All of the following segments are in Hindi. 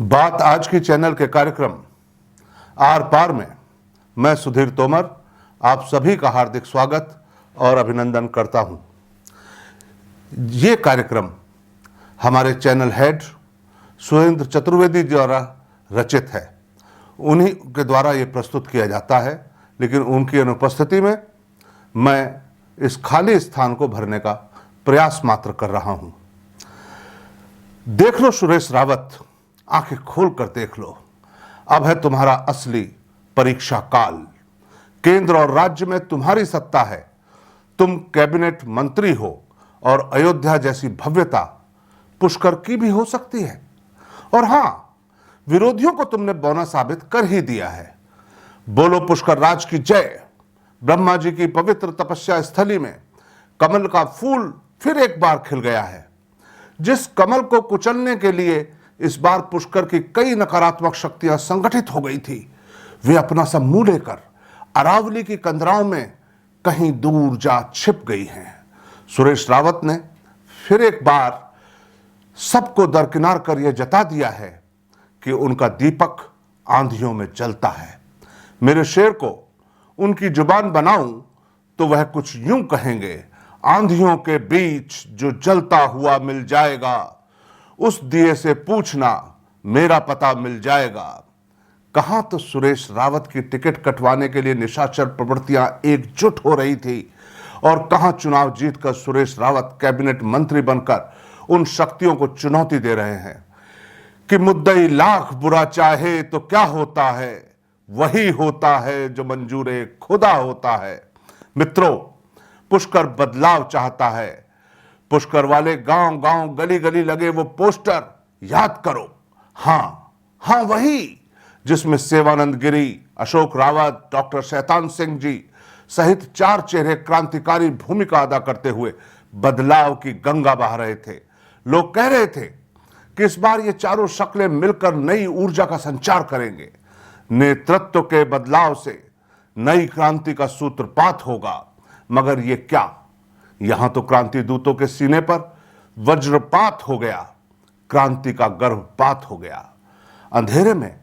बात आज की चैनल के कार्यक्रम आर पार में मैं सुधीर तोमर आप सभी का हार्दिक स्वागत और अभिनंदन करता हूं। ये कार्यक्रम हमारे चैनल हेड सुरेंद्र चतुर्वेदी द्वारा रचित है। उन्हीं के द्वारा ये प्रस्तुत किया जाता है, लेकिन उनकी अनुपस्थिति में मैं इस खाली स्थान को भरने का प्रयास मात्र कर रहा हूं। देख लो सुरेश रावत, आंखें खोल कर देख लो, अब है तुम्हारा असली परीक्षा काल। केंद्र और राज्य में तुम्हारी सत्ता है, तुम कैबिनेट मंत्री हो और अयोध्या जैसी भव्यता पुष्कर की भी हो सकती है। और हां, विरोधियों को तुमने बौना साबित कर ही दिया है। बोलो पुष्कर राज की जय। ब्रह्मा जी की पवित्र तपस्या स्थली में कमल का फूल फिर एक बार खिल गया है। जिस कमल को कुचलने के लिए इस बार पुष्कर की कई नकारात्मक शक्तियां संगठित हो गई थी, वे अपना सब मुंह लेकर अरावली की कंदराओं में कहीं दूर जा छिप गई हैं। सुरेश रावत ने फिर एक बार सबको दरकिनार कर यह जता दिया है कि उनका दीपक आंधियों में जलता है। मेरे शेर को उनकी जुबान बनाऊं तो वह कुछ यूं कहेंगे, आंधियों के बीच जो जलता हुआ मिल जाएगा, उस दिए से पूछना मेरा पता मिल जाएगा। कहां तो सुरेश रावत की टिकट कटवाने के लिए निशाचर प्रवृत्तियां एकजुट हो रही थी और कहां चुनाव जीतकर सुरेश रावत कैबिनेट मंत्री बनकर उन शक्तियों को चुनौती दे रहे हैं कि मुद्दई लाख बुरा चाहे तो क्या होता है, वही होता है जो मंजूरे खुदा होता है। मित्रों, पुष्कर बदलाव चाहता है। पुष्कर वाले गांव गांव गली गली लगे वो पोस्टर याद करो। हां वही जिसमें सेवानंद गिरी, अशोक रावत, डॉक्टर शैतान सिंह जी सहित 4 चेहरे क्रांतिकारी भूमिका अदा करते हुए बदलाव की गंगा बहा रहे थे। लोग कह रहे थे कि इस बार ये चारों शक्लें मिलकर नई ऊर्जा का संचार करेंगे। नेतृत्व के बदलाव से नई क्रांति का सूत्रपात होगा। मगर ये क्या, यहां तो क्रांति दूतों के सीने पर वज्रपात हो गया, क्रांति का गर्भपात हो गया। अंधेरे में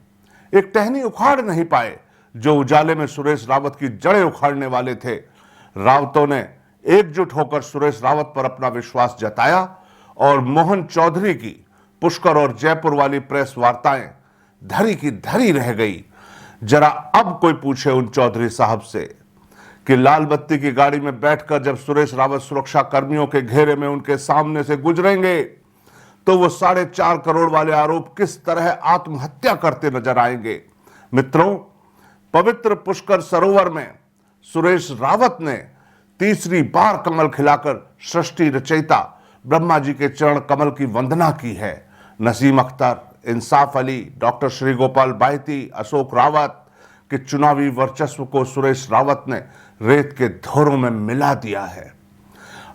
एक टहनी उखाड़ नहीं पाए जो उजाले में सुरेश रावत की जड़ें उखाड़ने वाले थे। रावतों ने एकजुट होकर सुरेश रावत पर अपना विश्वास जताया और मोहन चौधरी की पुष्कर और जयपुर वाली प्रेस वार्ताएं धरी की धरी रह गई। जरा अब कोई पूछे उन चौधरी साहब से कि लाल बत्ती की गाड़ी में बैठकर जब सुरेश रावत सुरक्षा कर्मियों के घेरे में उनके सामने से गुजरेंगे तो वो 4.5 करोड़ वाले आरोप किस तरह आत्महत्या करते नजर आएंगे। मित्रों, पवित्र पुष्कर सरोवर में सुरेश रावत ने तीसरी बार कमल खिलाकर सृष्टि रचयिता ब्रह्मा जी के चरण कमल की वंदना की है। नसीम अख्तर, इंसाफ अली, डॉक्टर श्री गोपाल बाहिती, अशोक रावत के चुनावी वर्चस्व को सुरेश रावत ने रेत के धोरों में मिला दिया है।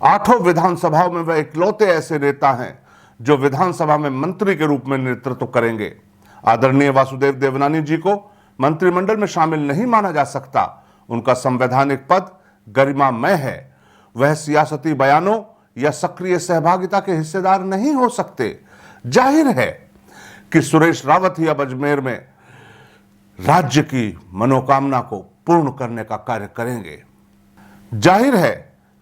8 विधानसभाओं में वह इकलौते ऐसे नेता हैं जो विधानसभा में मंत्री के रूप में नेतृत्व करेंगे। आदरणीय वासुदेव देवनानी जी को मंत्रिमंडल में शामिल नहीं माना जा सकता। उनका संवैधानिक पद गरिमामय है। वह सियासती बयानों या सक्रिय सहभागिता के हिस्सेदार नहीं हो सकते। जाहिर है कि सुरेश रावत ही अब अजमेर में राज्य की मनोकामना को पूर्ण करने का कार्य करेंगे। जाहिर है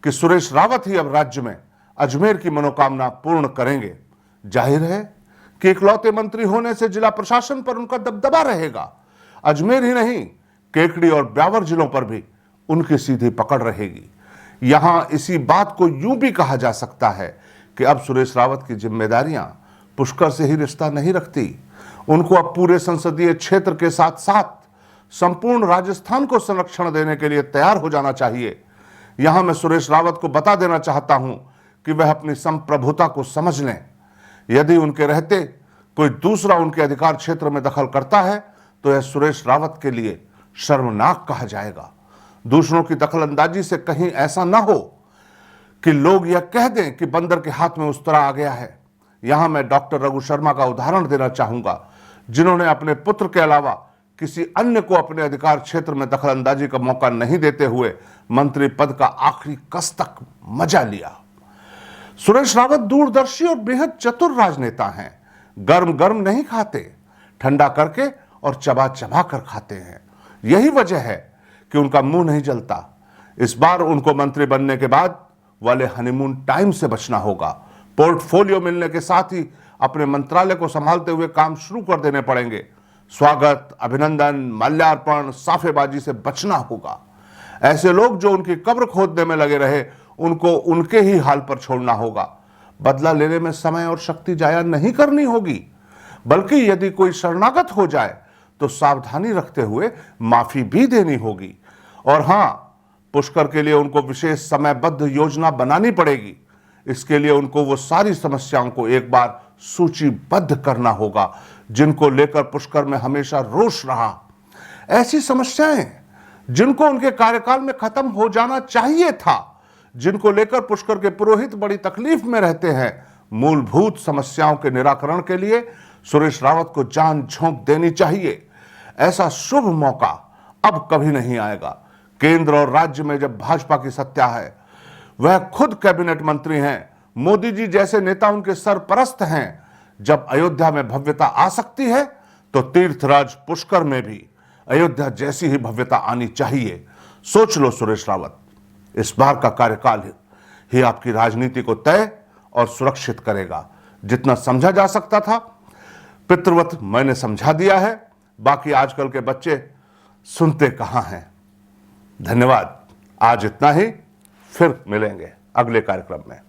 कि सुरेश रावत ही अब राज्य में अजमेर की मनोकामना पूर्ण करेंगे। जाहिर है कि इकलौते मंत्री होने से जिला प्रशासन पर उनका दबदबा रहेगा। अजमेर ही नहीं, केकड़ी और ब्यावर जिलों पर भी उनकी सीधी पकड़ रहेगी। यहां इसी बात को यूं भी कहा जा सकता है कि अब सुरेश रावत की जिम्मेदारियां पुष्कर से ही रिश्ता नहीं रखती। उनको अब पूरे संसदीय क्षेत्र के साथ साथ संपूर्ण राजस्थान को संरक्षण देने के लिए तैयार हो जाना चाहिए। यहां मैं सुरेश रावत को बता देना चाहता हूं कि वह अपनी संप्रभुता को समझ लें। यदि उनके रहते कोई दूसरा उनके अधिकार क्षेत्र में दखल करता है तो यह सुरेश रावत के लिए शर्मनाक कहा जाएगा। दूसरों की दखलंदाजी से कहीं ऐसा ना हो कि लोग यह कह दें कि बंदर के हाथ में उस्तरा आ गया है। यहां मैं डॉक्टर रघु शर्मा का उदाहरण देना चाहूंगा, जिन्होंने अपने पुत्र के अलावा किसी अन्य को अपने अधिकार क्षेत्र में दखलंदाजी का मौका नहीं देते हुए मंत्री पद का आखिरी कस तक मजा लिया। सुरेश रावत दूरदर्शी और बेहद चतुर राजनेता हैं। गर्म गर्म नहीं खाते, ठंडा करके और चबा चबा कर खाते हैं। यही वजह है कि उनका मुंह नहीं जलता। इस बार उनको मंत्री बनने के बाद वाले हनीमून टाइम से बचना होगा। पोर्टफोलियो मिलने के साथ ही अपने मंत्रालय को संभालते हुए काम शुरू कर देने पड़ेंगे। स्वागत, अभिनंदन, माल्यार्पण, साफेबाजी से बचना होगा। ऐसे लोग जो उनकी कब्र खोदने में लगे रहे, उनको उनके ही हाल पर छोड़ना होगा। बदला लेने में समय और शक्ति जाया नहीं करनी होगी, बल्कि यदि कोई शरणागत हो जाए तो सावधानी रखते हुए माफी भी देनी होगी। और हां, पुष्कर के लिए उनको विशेष समयबद्ध योजना बनानी पड़ेगी। इसके लिए उनको वो सारी समस्याओं को एक बार सूचीबद्ध करना होगा जिनको लेकर पुष्कर में हमेशा रोष रहा। ऐसी समस्याएं जिनको उनके कार्यकाल में खत्म हो जाना चाहिए था, जिनको लेकर पुष्कर के पुरोहित बड़ी तकलीफ में रहते हैं। मूलभूत समस्याओं के निराकरण के लिए सुरेश रावत को जान झोंक देनी चाहिए। ऐसा शुभ मौका अब कभी नहीं आएगा। केंद्र और राज्य में जब भाजपा की सत्ता है, वह खुद कैबिनेट मंत्री हैं, मोदी जी जैसे नेता उनके सरपरस्त हैं। जब अयोध्या में भव्यता आ सकती है तो तीर्थराज पुष्कर में भी अयोध्या जैसी ही भव्यता आनी चाहिए। सोच लो सुरेश रावत, इस बार का कार्यकाल ही आपकी राजनीति को तय और सुरक्षित करेगा। जितना समझा जा सकता था पितृवत मैंने समझा दिया है, बाकी आजकल के बच्चे सुनते कहां हैं। धन्यवाद। आज इतना ही, फिर मिलेंगे अगले कार्यक्रम में।